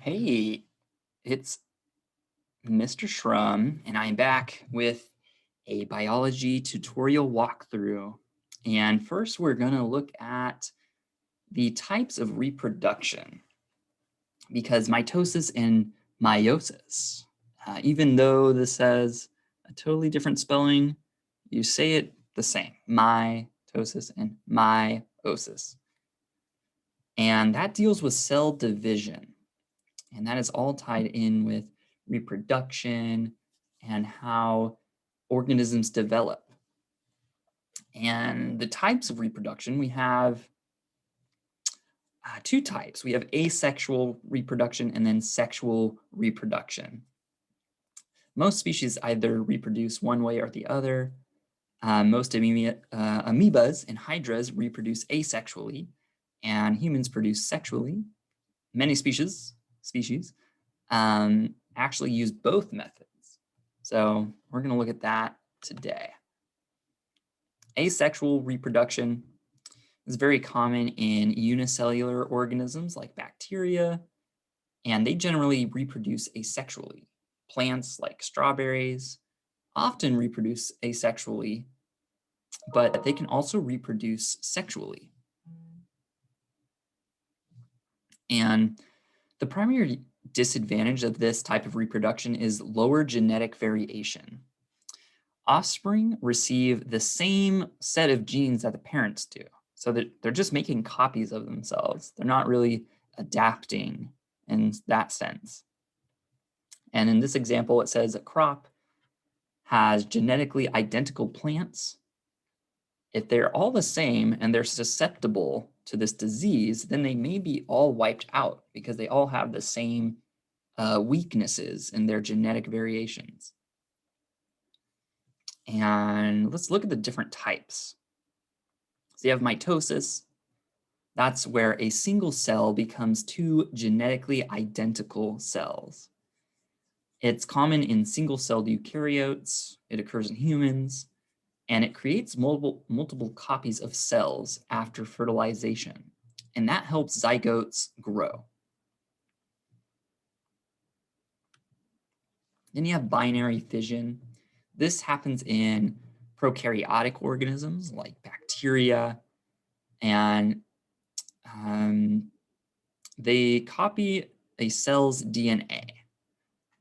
Hey, it's Mr. Shrum, and I'm back with a biology tutorial walkthrough. And first, we're going to look at the types of reproduction, because mitosis and meiosis, even though this says a totally different spelling, you say it the same, mitosis and meiosis. And that deals with cell division. And that is all tied in with reproduction and how organisms develop. And the types of reproduction, we have two types. We have asexual reproduction and then sexual reproduction. Most species either reproduce one way or the other. Most amoebas and hydras reproduce asexually, and humans produce sexually. Many species actually use both methods. So we're going to look at that today. Asexual reproduction is very common in unicellular organisms like bacteria, and they generally reproduce asexually. Plants like strawberries often reproduce asexually, but they can also reproduce sexually. And the primary disadvantage of this type of reproduction is lower genetic variation. Offspring receive the same set of genes that the parents do. So they're just making copies of themselves. They're not really adapting in that sense. And in this example, it says a crop has genetically identical plants. If they're all the same and they're susceptible to this disease, then they may be all wiped out because they all have the same weaknesses in their genetic variations. And let's look at the different types. So you have mitosis. That's where a single cell becomes two genetically identical cells. It's common in single-celled eukaryotes. It occurs in humans, and it creates multiple copies of cells after fertilization, and that helps zygotes grow. Then you have binary fission. This happens in prokaryotic organisms like bacteria, and they copy a cell's DNA.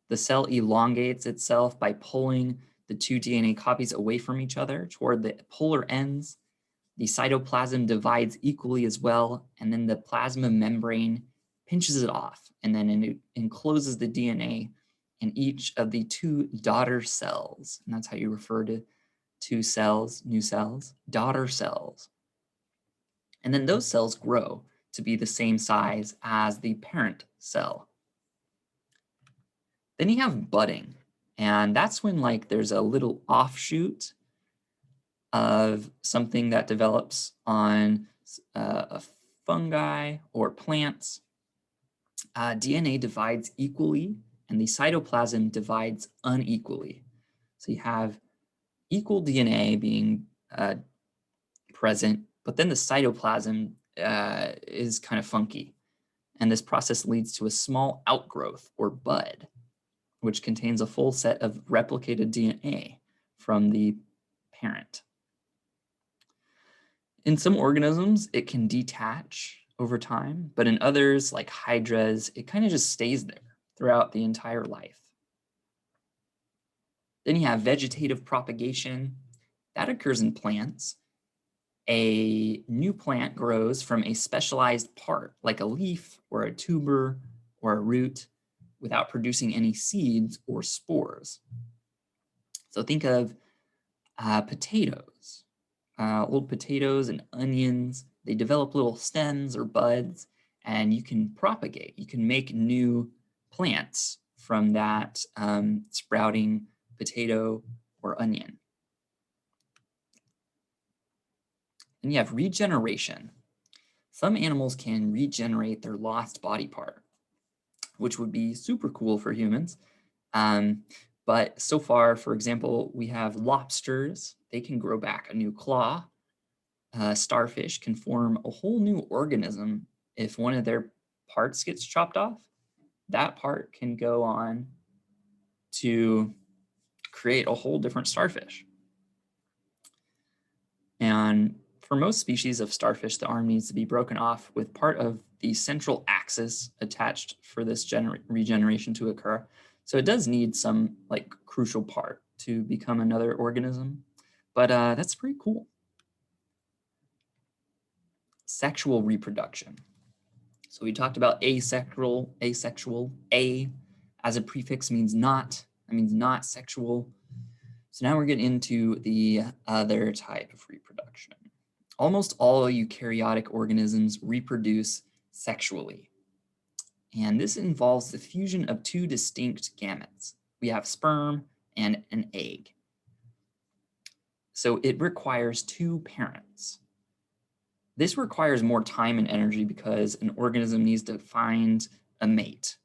The cell elongates itself by pulling the two DNA copies away from each other toward the polar ends. The cytoplasm divides equally as well, and then the plasma membrane pinches it off, and then it encloses the DNA in each of the two daughter cells. And that's how you refer to two cells, new cells, daughter cells. And then those cells grow to be the same size as the parent cell. Then you have budding, and that's when there's a little offshoot of something that develops on a fungi or plants. DNA divides equally, and the cytoplasm divides unequally. So you have equal DNA being present, but then the cytoplasm is kind of funky. And this process leads to a small outgrowth or bud, which contains a full set of replicated DNA from the parent. In some organisms, it can detach over time, but in others, like hydras, it kind of just stays there throughout the entire life. Then you have vegetative propagation. That occurs in plants. A new plant grows from a specialized part, like a leaf or a tuber or a root, without producing any seeds or spores. So think of potatoes. Old potatoes and onions, they develop little stems or buds, and you can propagate. You can make new plants from that sprouting potato or onion. And you have regeneration. Some animals can regenerate their lost body part, which would be super cool for humans. But so far, for example, we have lobsters. They can grow back a new claw. Starfish can form a whole new organism if one of their parts gets chopped off. that part can go on to create a whole different starfish. And for most species of starfish, the arm needs to be broken off with part of the central axis attached for this regeneration to occur. So it does need some like crucial part to become another organism, but that's pretty cool. Sexual reproduction. So we talked about asexual. A as a prefix means not. That means not sexual. So now we're getting into the other type of reproduction. Almost all eukaryotic organisms reproduce sexually. And this involves the fusion of two distinct gametes. We have sperm and an egg. So it requires two parents. This requires more time and energy because an organism needs to find a mate.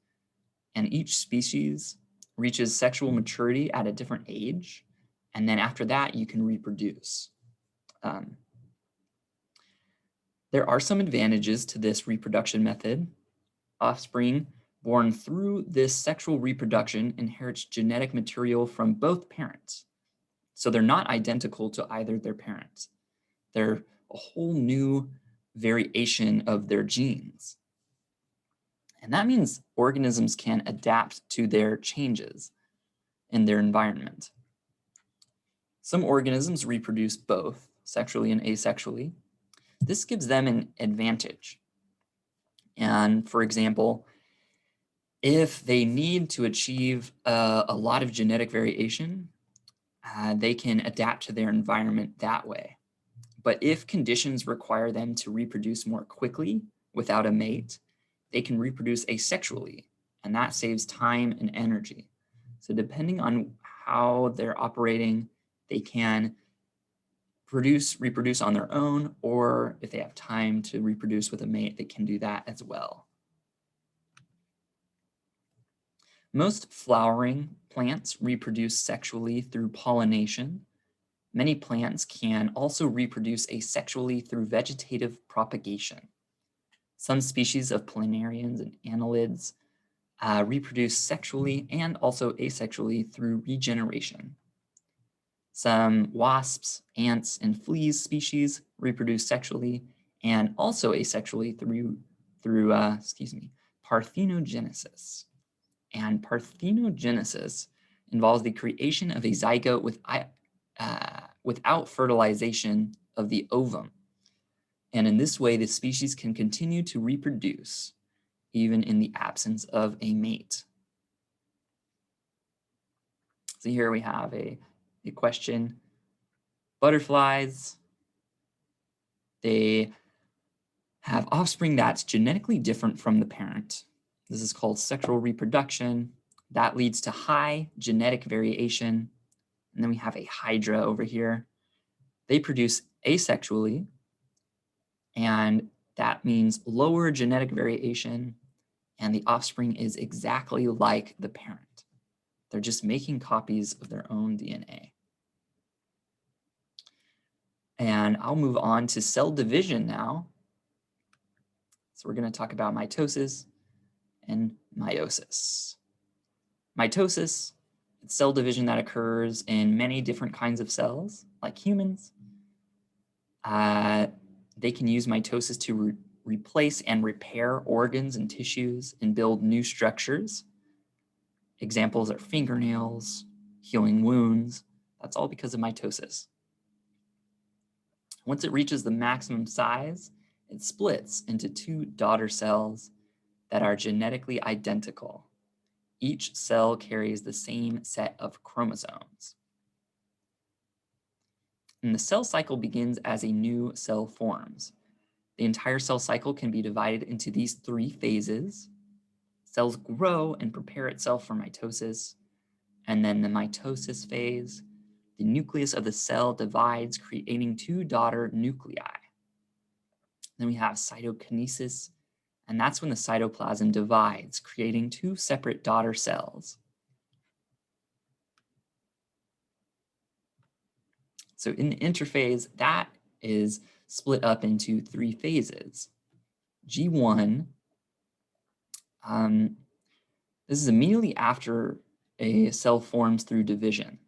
And each species reaches sexual maturity at a different age. And then after that, you can reproduce. There are some advantages to this reproduction method. Offspring born through this sexual reproduction inherits genetic material from both parents. So they're not identical to either their parents. They're a whole new variation of their genes. And that means organisms can adapt to their changes in their environment. Some organisms reproduce both sexually and asexually. This gives them an advantage. And for example, if they need to achieve a lot of genetic variation, they can adapt to their environment that way. But if conditions require them to reproduce more quickly without a mate, they can reproduce asexually, and that saves time and energy. So depending on how they're operating, they can reproduce on their own, or if they have time to reproduce with a mate, they can do that as well. Most flowering plants reproduce sexually through pollination. Many plants can also reproduce asexually through vegetative propagation. Some species of planarians and annelids reproduce sexually and also asexually through regeneration. Some wasps, ants, and fleas species reproduce sexually and also asexually through parthenogenesis. And parthenogenesis involves the creation of a zygote without fertilization of the ovum. And in this way, the species can continue to reproduce even in the absence of a mate. So here we have a question. Butterflies, they have offspring that's genetically different from the parent. This is called sexual reproduction. That leads to high genetic variation. And then we have a hydra over here. They produce asexually, and that means lower genetic variation, and the offspring is exactly like the parent. They're just making copies of their own DNA. And I'll move on to cell division now. So we're going to talk about mitosis and meiosis. Mitosis, it's cell division that occurs in many different kinds of cells, like humans. They can use mitosis to replace and repair organs and tissues and build new structures. Examples are fingernails, healing wounds. That's all because of mitosis. Once it reaches the maximum size, it splits into two daughter cells that are genetically identical. Each cell carries the same set of chromosomes. And the cell cycle begins as a new cell forms. The entire cell cycle can be divided into these three phases. Cells grow and prepare itself for mitosis. And then the mitosis phase, the nucleus of the cell divides, creating two daughter nuclei. Then we have cytokinesis, and that's when the cytoplasm divides, creating two separate daughter cells. So in the interphase, that is split up into three phases. G1 This is immediately after a cell forms through division.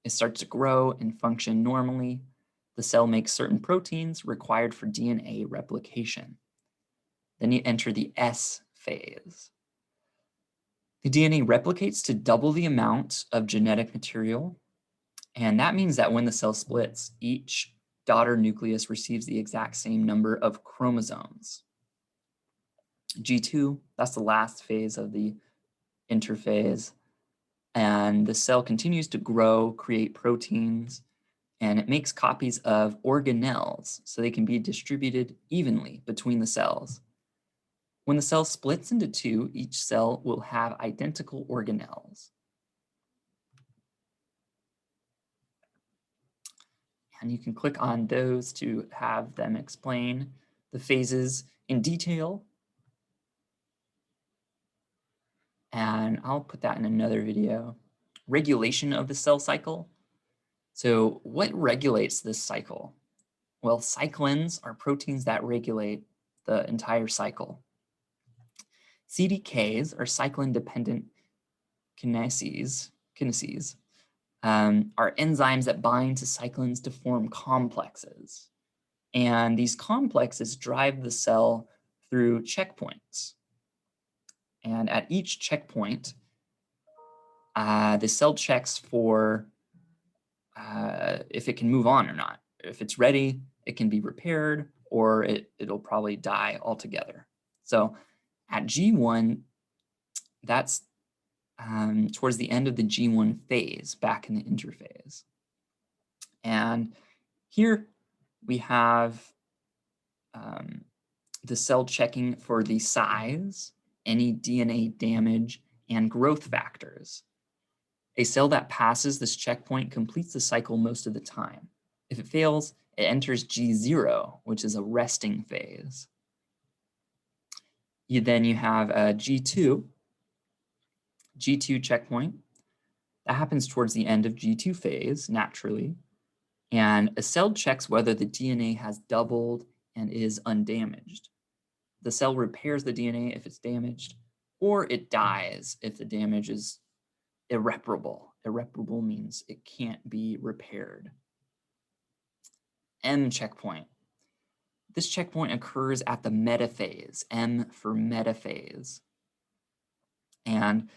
It starts to grow and function normally. The cell makes certain proteins required for DNA replication. Then you enter the S phase. The DNA replicates to double the amount of genetic material, and that means that when the cell splits, each daughter nucleus receives the exact same number of chromosomes. G2, that's the last phase of the interphase, and the cell continues to grow, create proteins, and it makes copies of organelles so they can be distributed evenly between the cells. When the cell splits into two, each cell will have identical organelles. And you can click on those to have them explain the phases in detail. And I'll put that in another video. Regulation of the cell cycle. So what regulates this cycle? Well, cyclins are proteins that regulate the entire cycle. CDKs are cyclin-dependent kinases, are enzymes that bind to cyclins to form complexes. And these complexes drive the cell through checkpoints. And at each checkpoint, the cell checks for if it can move on or not. If it's ready, it can be repaired, or it'll probably die altogether. So at G1, that's towards the end of the G1 phase, back in the interphase. And here we have the cell checking for the size, any DNA damage, and growth factors. A cell that passes this checkpoint completes the cycle most of the time. If it fails, it enters G0, which is a resting phase. Then you have a G2 checkpoint. That happens towards the end of G2 phase, naturally. And a cell checks whether the DNA has doubled and is undamaged. The cell repairs the DNA if it's damaged, or it dies if the damage is irreparable. Irreparable means it can't be repaired. M checkpoint. This checkpoint occurs at the metaphase, M for metaphase. And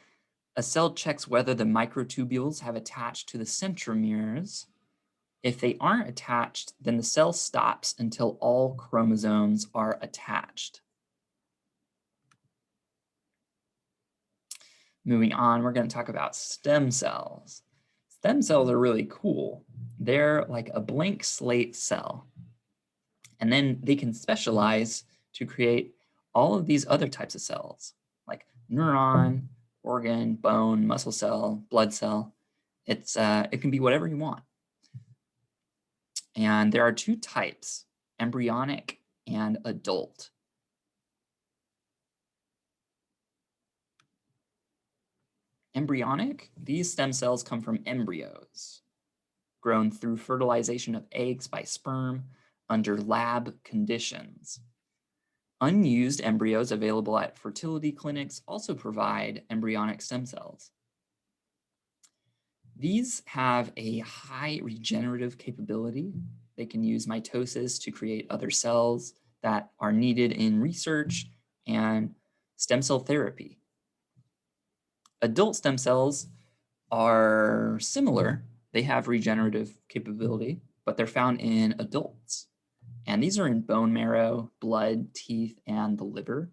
a cell checks whether the microtubules have attached to the centromeres. If they aren't attached, then the cell stops until all chromosomes are attached. Moving on, we're going to talk about stem cells. Stem cells are really cool. They're like a blank slate cell. And then they can specialize to create all of these other types of cells, like neuron, organ, bone, muscle cell, blood cell. It can be whatever you want. And there are two types, embryonic and adult. Embryonic, these stem cells come from embryos, grown through fertilization of eggs by sperm under lab conditions. Unused embryos available at fertility clinics also provide embryonic stem cells. These have a high regenerative capability. They can use mitosis to create other cells that are needed in research and stem cell therapy. Adult stem cells are similar. They have regenerative capability, but they're found in adults. And these are in bone marrow, blood, teeth, and the liver.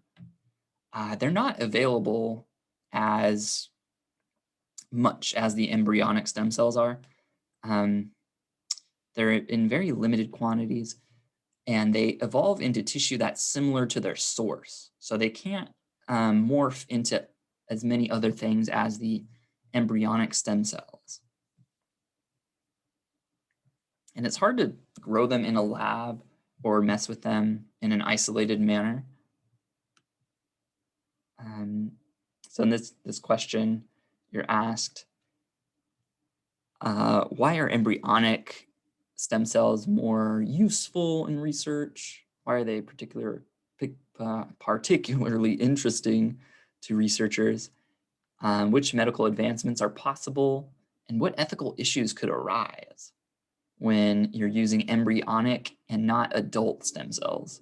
They're not available as much as the embryonic stem cells are. They're in very limited quantities, and they evolve into tissue that's similar to their source. So they can't morph into as many other things as the embryonic stem cells. And it's hard to grow them in a lab or mess with them in an isolated manner. So in this question, you're asked, why are embryonic stem cells more useful in research? Why are they particularly interesting to researchers? which medical advancements are possible, and what ethical issues could arise when you're using embryonic and not adult stem cells.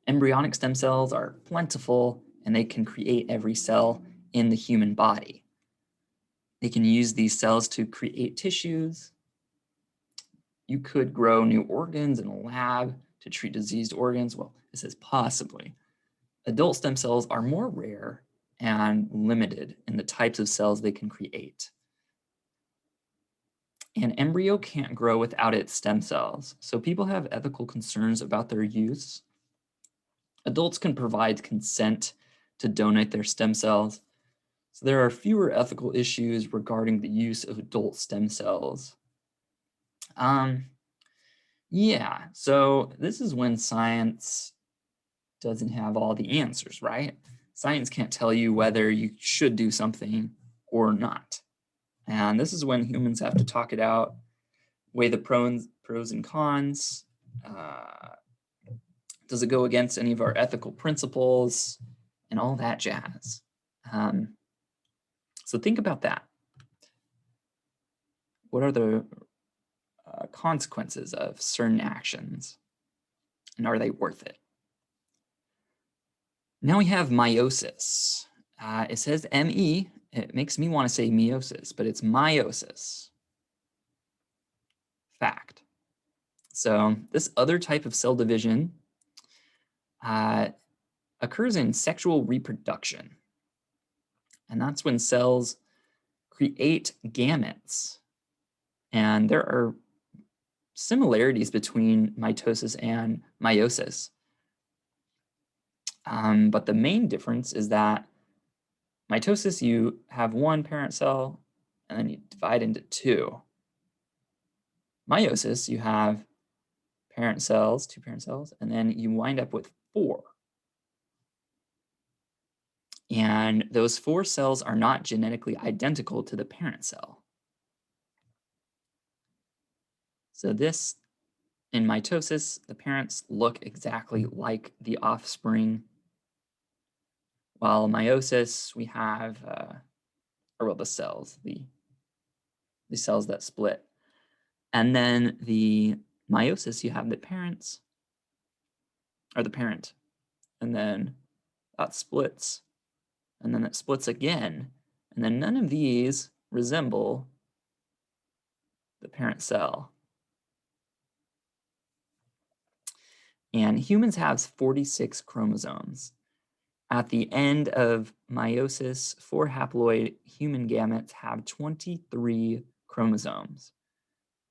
Embryonic stem cells are plentiful, and they can create every cell in the human body. They can use these cells to create tissues. You could grow new organs in a lab to treat diseased organs. Well, it says possibly. Adult stem cells are more rare and limited in the types of cells they can create. An embryo can't grow without its stem cells, so people have ethical concerns about their use. Adults can provide consent to donate their stem cells, so there are fewer ethical issues regarding the use of adult stem cells. Yeah, so this is when science doesn't have all the answers, right? Science can't tell you whether you should do something or not. And this is when humans have to talk it out, weigh the pros and cons. Does it go against any of our ethical principles and all that jazz? So think about that. What are the consequences of certain actions, and are they worth it? Now we have meiosis. It says ME. It makes me want to say meiosis, but it's meiosis. Fact. So this other type of cell division occurs in sexual reproduction. And that's when cells create gametes. And there are similarities between mitosis and meiosis. But the main difference is that mitosis, you have one parent cell and then you divide into two. Meiosis, you have parent cells, two parent cells, and then you wind up with 4. And those 4 cells are not genetically identical to the parent cell. So this, in mitosis, the parents look exactly like the offspring. While meiosis, we have, the cells, the cells that split. And then the meiosis, you have the parents, or the parent, and then that splits, and then it splits again, and then none of these resemble the parent cell. And humans have 46 chromosomes. At the end of meiosis, 4 haploid human gametes have 23 chromosomes.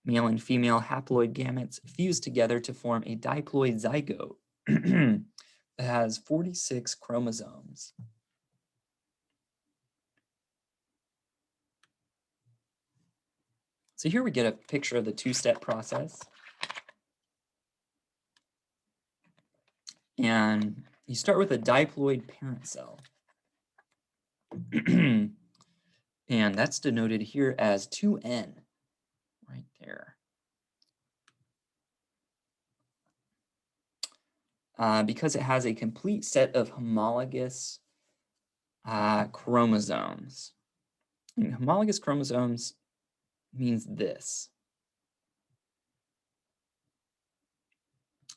Male and female haploid gametes fuse together to form a diploid zygote that has 46 chromosomes. So here we get a picture of the 2-step process. And you start with a diploid parent cell. And that's denoted here as 2N, right there. Because it has a complete set of homologous chromosomes. And homologous chromosomes means this.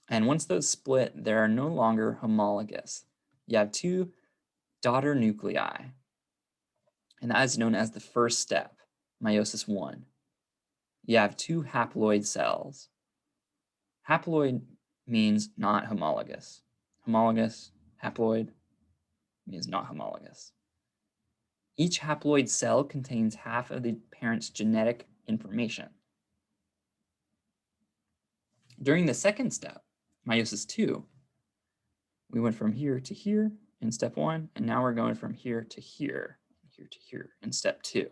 And once those split, they are no longer homologous. You have 2 daughter nuclei. And that is known as the first step, meiosis 1. You have 2 haploid cells. Haploid means not homologous. Homologous, haploid, means not homologous. Each haploid cell contains half of the parent's genetic information. During the second step, meiosis 2, we went from here to here in step 1, and now we're going from here to here to here in step 2.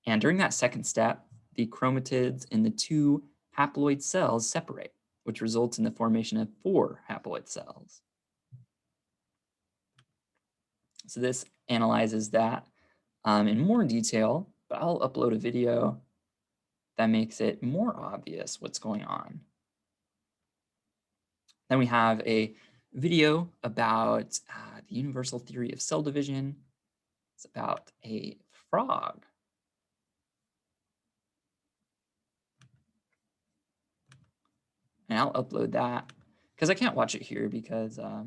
And during that second step, the chromatids in the 2 haploid cells separate, which results in the formation of 4 haploid cells. So this analyzes that in more detail, but I'll upload a video that makes it more obvious what's going on. Then we have a video about the universal theory of cell division. It's about a frog. And I'll upload that because I can't watch it here because I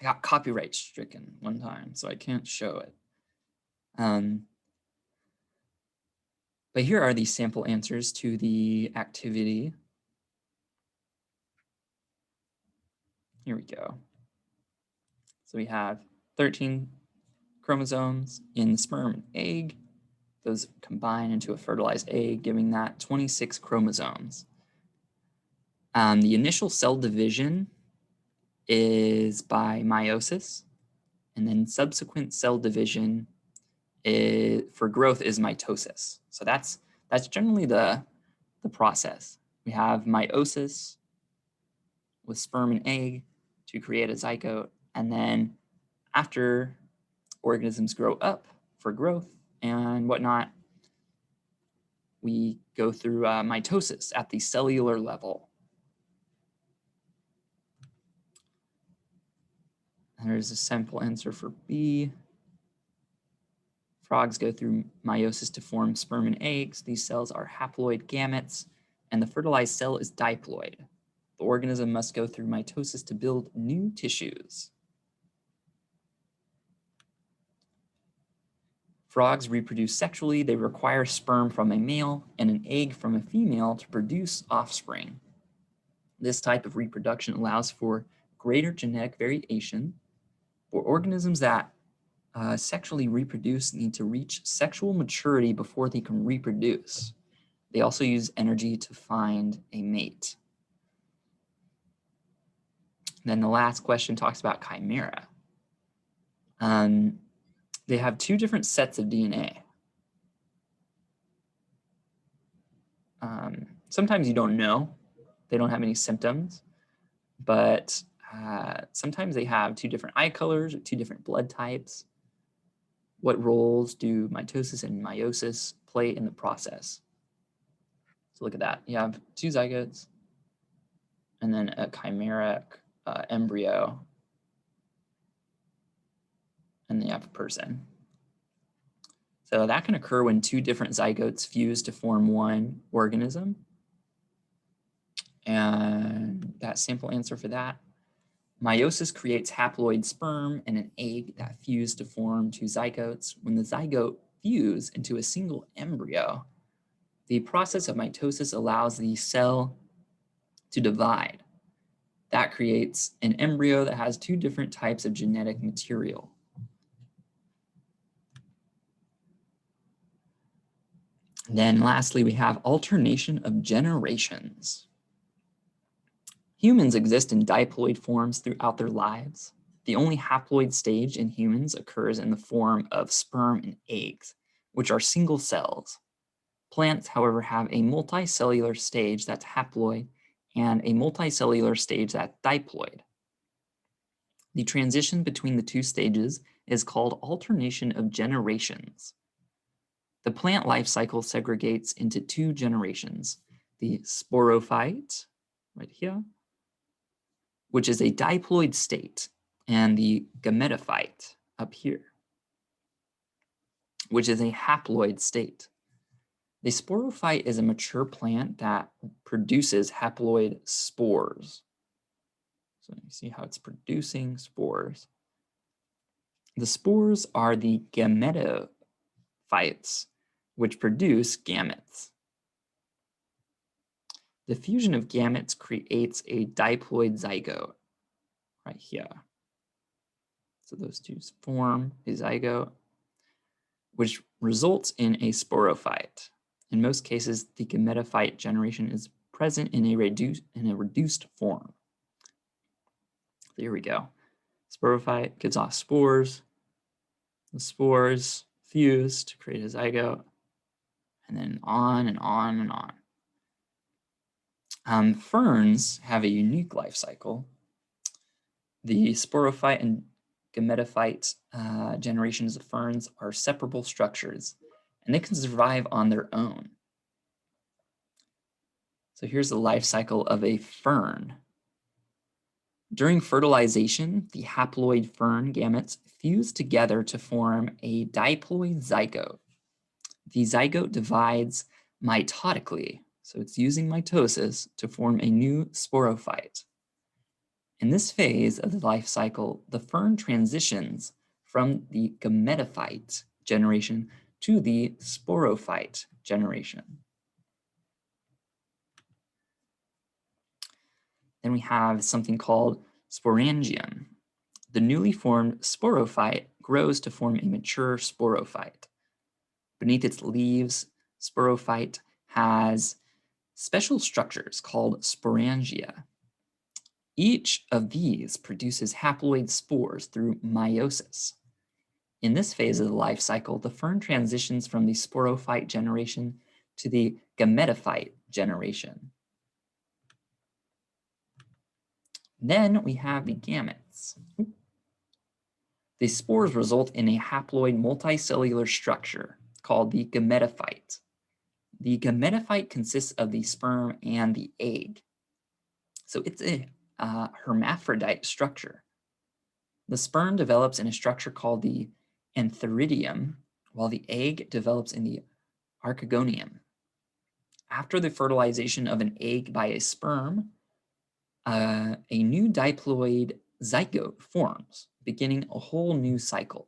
got copyright stricken one time, so I can't show it. But here are the sample answers to the activity. Here we go. So we have 13 chromosomes in the sperm and egg. Those combine into a fertilized egg, giving that 26 chromosomes. The initial cell division is by meiosis, and then subsequent cell division for growth is mitosis. So that's generally the process. We have meiosis with sperm and egg to create a zygote, and then after organisms grow up for growth and whatnot, we go through mitosis at the cellular level. And there's a sample answer for B. Frogs go through meiosis to form sperm and eggs. These cells are haploid gametes, and the fertilized cell is diploid. The organism must go through mitosis to build new tissues. Frogs reproduce sexually. They require sperm from a male and an egg from a female to produce offspring. This type of reproduction allows for greater genetic variation. For organisms that sexually reproduce need to reach sexual maturity before they can reproduce. They also use energy to find a mate. Then the last question talks about chimera. They have two different sets of DNA. Sometimes you don't know. They don't have any symptoms, but sometimes they have two different eye colors or two different blood types. What roles do mitosis and meiosis play in the process? So look at that. You have two zygotes and then a chimeric embryo, and then you have a person. So that can occur when two different zygotes fuse to form one organism. And that sample answer for that. Meiosis creates haploid sperm and an egg that fuse to form two zygotes. When the zygote fuse into a single embryo, the process of mitosis allows the cell to divide. That creates an embryo that has two different types of genetic material. Then lastly, we have alternation of generations. Humans exist in diploid forms throughout their lives. The only haploid stage in humans occurs in the form of sperm and eggs, which are single cells. Plants, however, have a multicellular stage that's haploid and a multicellular stage that's diploid. The transition between the two stages is called alternation of generations. The plant life cycle segregates into two generations, the sporophyte, right here, which is a diploid state, and the gametophyte up here, which is a haploid state. The sporophyte is a mature plant that produces haploid spores. So you see how it's producing spores. The spores are the gametophytes, which produce gametes. The fusion of gametes creates a diploid zygote right here. So those two form a zygote, which results in a sporophyte. In most cases, the gametophyte generation is present in a reduced form. There we go. Sporophyte gives off spores. The spores fuse to create a zygote, and then on and on and on. Ferns have a unique life cycle. The sporophyte and gametophyte generations of ferns are separable structures, and they can survive on their own. So here's the life cycle of a fern. During fertilization, the haploid fern gametes fuse together to form a diploid zygote. The zygote divides mitotically, so it's using mitosis to form a new sporophyte. In this phase of the life cycle, the fern transitions from the gametophyte generation to the sporophyte generation. Then we have something called sporangium. The newly formed sporophyte grows to form a mature sporophyte. Beneath its leaves, sporophyte has special structures called sporangia. Each of these produces haploid spores through meiosis. In this phase of the life cycle, the fern transitions from the sporophyte generation to the gametophyte generation. Then we have the gametes. The spores result in a haploid multicellular structure called the gametophyte. The gametophyte consists of the sperm and the egg. So it's a hermaphrodite structure. The sperm develops in a structure called the antheridium, while the egg develops in the archegonium. After the fertilization of an egg by a sperm, a new diploid zygote forms, beginning a whole new cycle.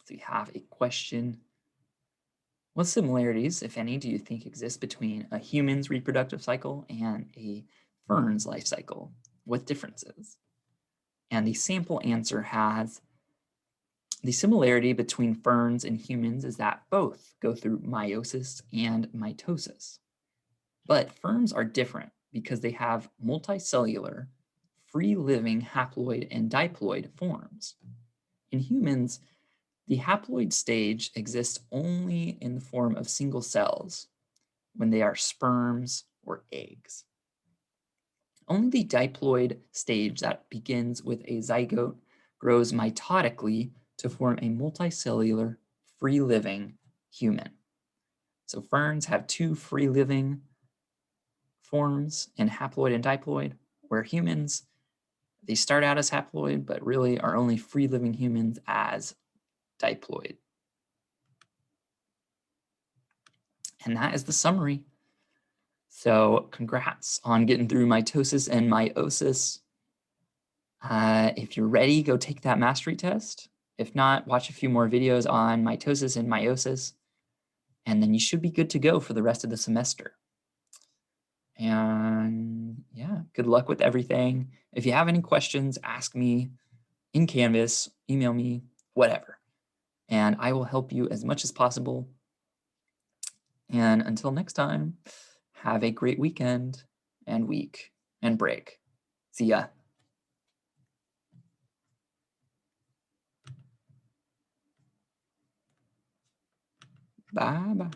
So you have a question. What similarities, if any, do you think exist between a human's reproductive cycle and a fern's life cycle? What differences? And the sample answer has the similarity between ferns and humans is that both go through meiosis and mitosis. But ferns are different because they have multicellular, free-living haploid and diploid forms. In humans, the haploid stage exists only in the form of single cells when they are sperms or eggs. Only the diploid stage that begins with a zygote grows mitotically to form a multicellular, free-living human. So ferns have two free-living forms in haploid and diploid, where humans, they start out as haploid, but really are only free-living humans as diploid. And that is the summary. So congrats on getting through mitosis and meiosis. If you're ready, go take that mastery test. If not, watch a few more videos on mitosis and meiosis, and then you should be good to go for the rest of the semester. And yeah, good luck with everything. If you have any questions, ask me in Canvas, email me, whatever. And I will help you as much as possible. And until next time, have a great weekend and week and break. See ya. Bye bye.